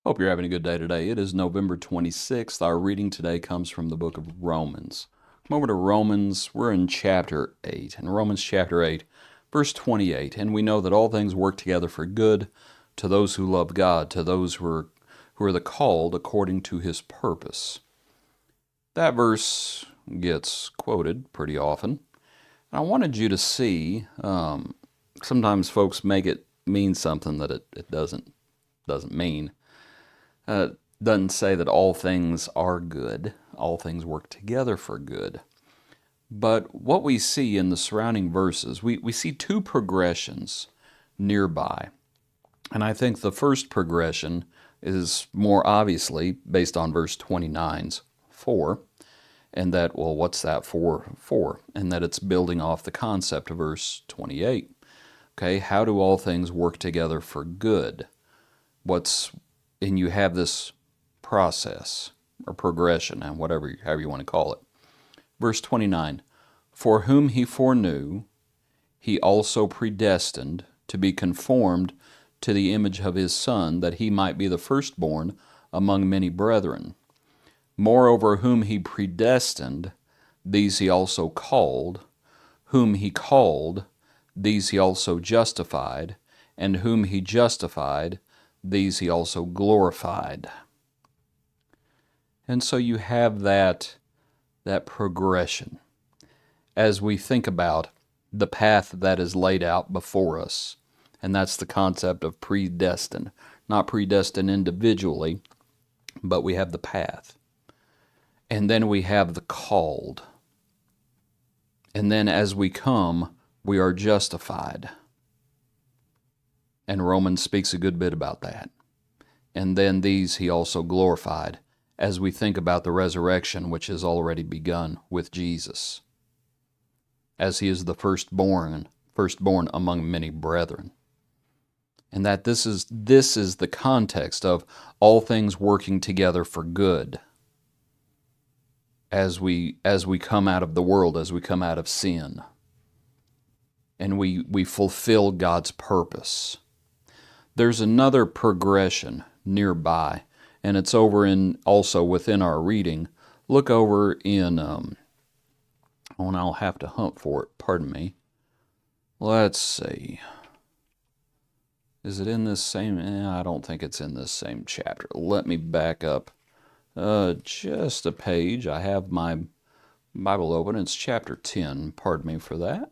Hope you're having a good day today. It is November 26th. Our reading today comes from the book of Romans. Come over to Romans. We're in chapter 8. In Romans chapter 8, verse 28. And we know that all things work together for good to those who love God, to those who are the called according to his purpose. That verse gets quoted pretty often. I wanted you to see, sometimes folks make it mean something that it doesn't mean. Doesn't say that all things are good, all things work together for good. But what we see in the surrounding verses, we see two progressions nearby. And I think the first progression is more obviously based on verse 29's 4, and that, well, what's that for? And that it's building off the concept of verse 28. Okay, how do all things work together for good? And you have this process or progression, and however you want to call it. Verse 29, for whom he foreknew, he also predestined to be conformed to the image of his Son, that he might be the firstborn among many brethren. Moreover, whom he predestined, these he also called. Whom he called, these he also justified. And whom he justified, these he also glorified. And so you have that progression as we think about the path that is laid out before us. And that's the concept of predestined. Not predestined individually, but we have the path. And then we have the called. And then as we come, we are justified. And Romans speaks a good bit about that. And then these he also glorified, as we think about the resurrection which has already begun with Jesus, as he is the firstborn among many brethren. And that this is the context of all things working together for good as we come out of the world, as we come out of sin, and we fulfill God's purpose. There's another progression nearby, and it's also within our reading. Look over in, and I'll have to hunt for it, pardon me. Let's see. Is it in this same, I don't think it's in this same chapter. Let me back up just a page. I have my Bible open. It's chapter 10, pardon me for that.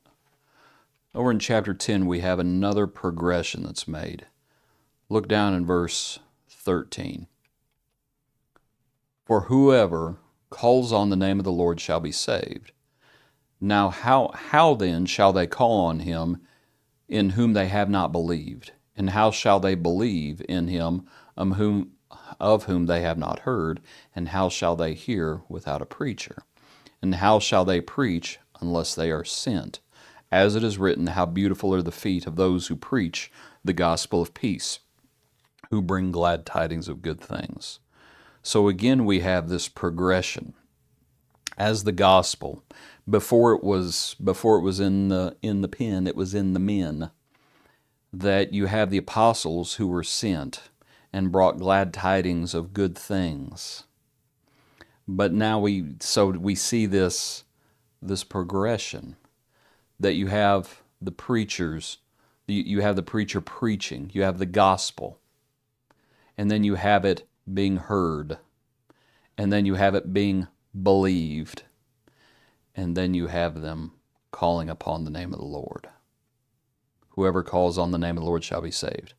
Over in chapter 10, we have another progression that's made. Look down in verse 13. For whoever calls on the name of the Lord shall be saved. Now how then shall they call on him in whom they have not believed? And how shall they believe in him of whom they have not heard? And how shall they hear without a preacher? And how shall they preach unless they are sent? As it is written, how beautiful are the feet of those who preach the gospel of peace, who bring glad tidings of good things. So again, we have this progression as the gospel. Before it was in the pen, it was in the men. That you have the apostles who were sent and brought glad tidings of good things. But now we see this progression, that you have the preachers, you have the preacher preaching, you have the gospel, and then you have it being heard, and then you have it being believed, and then you have them calling upon the name of the Lord. Whoever calls on the name of the Lord shall be saved.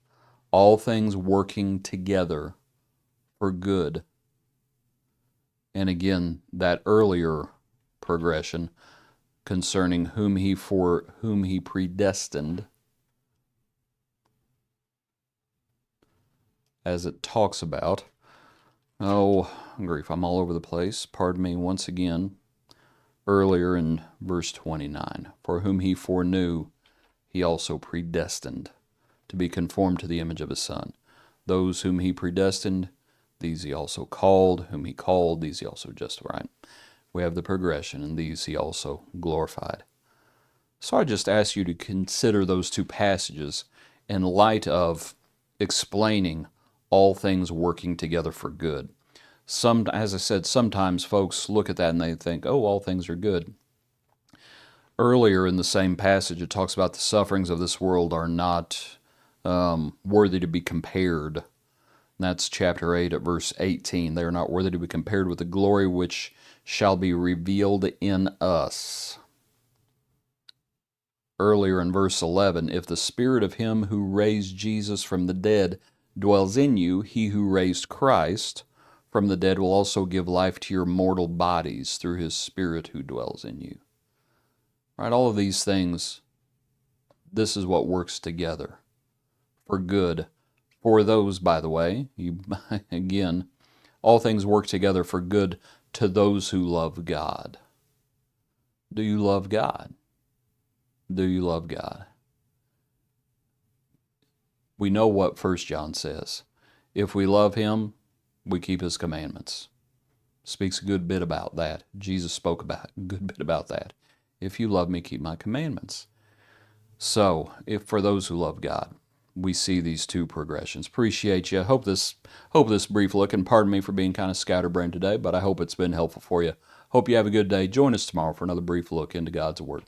All things working together for good. And again, that earlier progression concerning whom he predestined, as it talks about. Oh, grief, I'm all over the place. Pardon me once again. Earlier in verse 29, for whom he foreknew, he also predestined to be conformed to the image of his Son. Those whom he predestined, these he also called. Whom he called, these he also justified. We have the progression, and these he also glorified. So I just ask you to consider those two passages in light of explaining all things working together for good. As I said, sometimes folks look at that and they think, oh, all things are good. Earlier in the same passage, it talks about the sufferings of this world are not worthy to be compared. And that's chapter 8 at verse 18. They are not worthy to be compared with the glory which shall be revealed in us. Earlier in verse 11, if the spirit of him who raised Jesus from the dead dwells in you, he who raised Christ from the dead will also give life to your mortal bodies through his spirit who dwells in you. Right, all of these things, this is what works together for good. For those, by the way, again, all things work together for good to those who love God. Do you love God? Do you love God? We know what 1 John says. If we love him, we keep his commandments. Speaks a good bit about that. Jesus spoke about a good bit about that. If you love me, keep my commandments. So, if for those who love God, we see these two progressions. Appreciate you. Hope this brief look, and pardon me for being kind of scatterbrained today, but I hope it's been helpful for you. Hope you have a good day. Join us tomorrow for another brief look into God's Word.